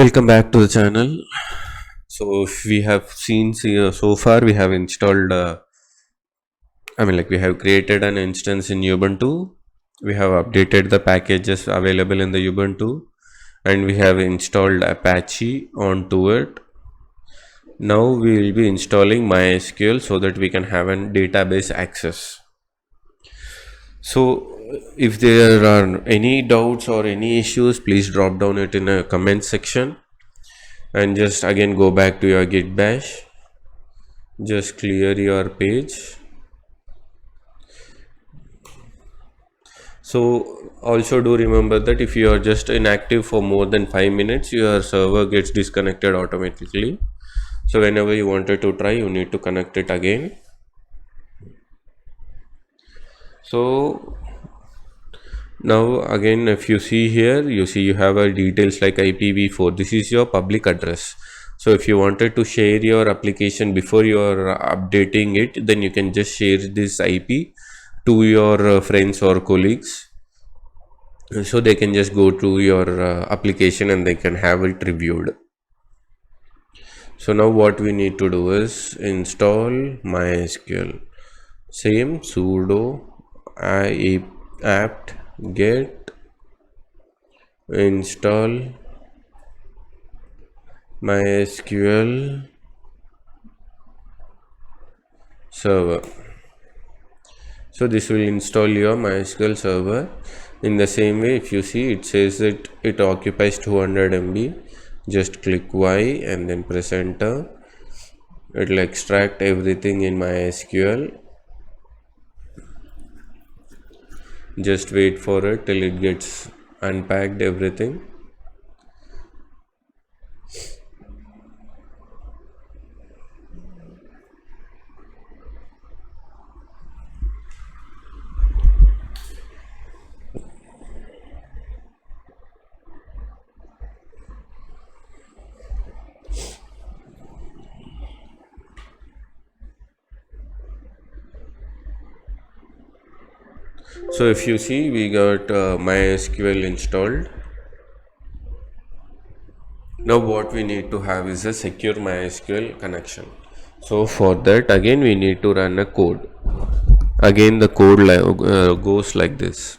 Welcome back to the channel. So if we have seen so far, we have installed. We have created an instance in Ubuntu. We have updated the packages available in the Ubuntu, and we have installed Apache onto it. Now we will be installing MySQL so that we can have a database access. So if there are any doubts or any issues, please drop down it in a comment section, and just again go back to your git bash. Just clear your page. So also do remember that if you are just inactive for more than 5 minutes, your server gets disconnected automatically. So whenever you wanted to try, you need to connect it again. So now again, if you see here, you see you have a details like IPv4. This is your public address. So if you wanted to share your application before you are updating it, then you can just share this IP to your friends or colleagues, so they can just go to your application and they can have it reviewed. So now what we need to do is install MySQL. Same sudo apt get install MySQL server. So this will install your MySQL server. In the same way, if you see, it says that it occupies 200 MB. Just click Y and then press enter. It will extract everything in MySQL. Just wait for it till it gets unpacked everything. So if you see, we got MySQL installed. Now what we need to have is a secure MySQL connection. So for that, again we need to run a code. Again the code goes like this.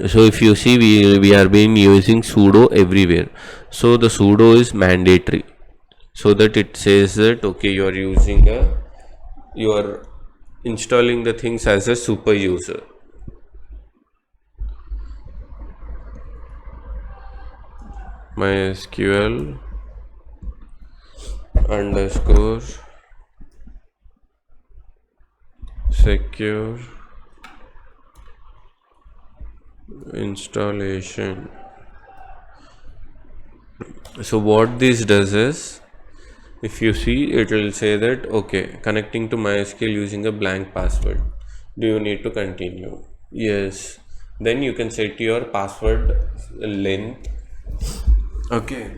So if you see, we are been using sudo everywhere. So the sudo is mandatory, so that it says that okay, you are installing the things as a super user. MySQL underscore secure installation. So what this does is, if you see, it will say that okay, connecting to MySQL using a blank password. Do you need to continue? Yes. Then you can set your password length. Okay.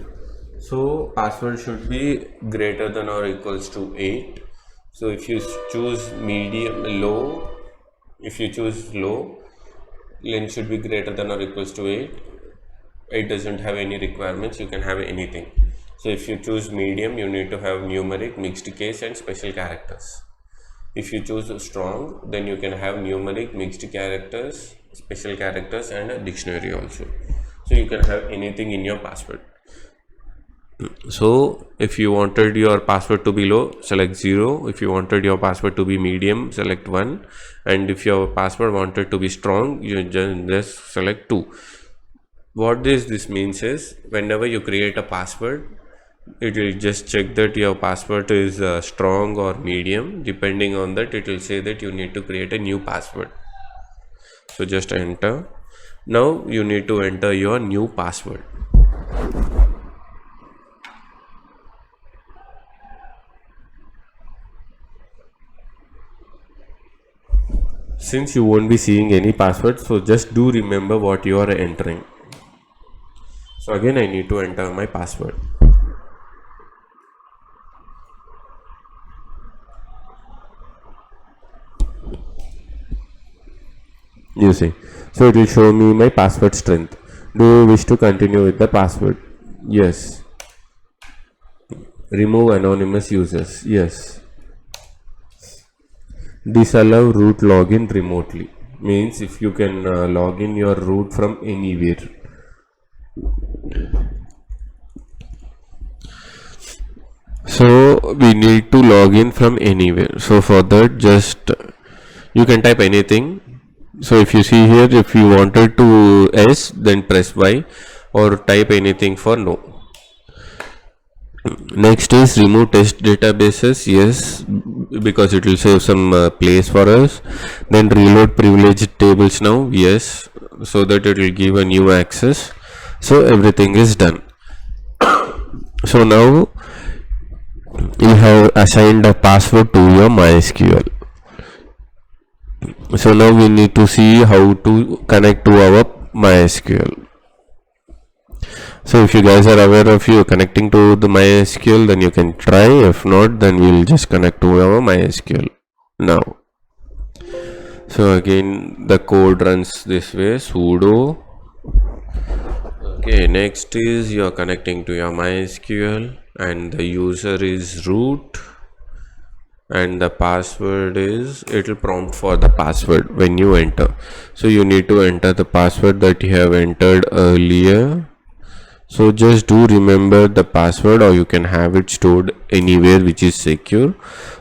So password should be greater than or equals to 8. So if you choose medium, low, if you choose low, length should be greater than or equals to 8. It doesn't have any requirements, you can have anything. So if you choose medium, you need to have numeric, mixed case and special characters. If you choose strong, then you can have numeric, mixed characters, special characters and a dictionary also. So you can have anything in your password. So if you wanted your password to be low, select 0. If you wanted your password to be medium, select 1. And if your password wanted to be strong, you just select 2. What this means is, whenever you create a password, it will just check that your password is strong or medium. Depending on that, it will say that you need to create a new password. So just enter. Now you need to enter your new password. Since you won't be seeing any password, so just do remember what you are entering. So again, I need to enter my password. You see, so it will show me my password strength. Do you wish to continue with the password? Yes. Remove anonymous users. Yes. Disallow root login remotely. Means if you can log in your root from anywhere. So we need to log in from anywhere. So for that, just you can type anything. So if you see here, if you wanted to S, then press Y, or type anything for no. Next is remove test databases. Yes, because it will save some place for us. Then reload privileged tables now. Yes, so that it will give a new access. So everything is done. So now you have assigned a password to your MySQL. So now we need to see how to connect to our MySQL. So if you guys are aware of you connecting to the MySQL, then you can try. If not, then we'll just connect to our MySQL now. So again the code runs this way, sudo. Okay, next is you're connecting to your MySQL and the user is root and the password is, it will prompt for the password when you enter. So you need to enter the password that you have entered earlier. So just do remember the password, or you can have it stored anywhere which is secure.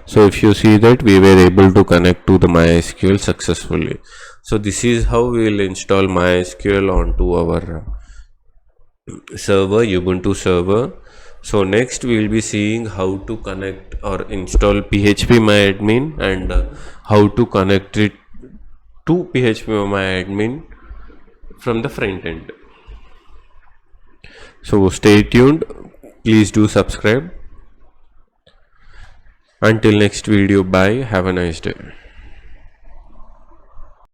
So if you see that we were able to connect to the MySQL successfully. So this is how we will install MySQL onto our server, Ubuntu server. So next we will be seeing how to connect or install phpMyAdmin and how to connect it to phpMyAdmin from the front end. So stay tuned, please do subscribe. Until next video, bye, have a nice day.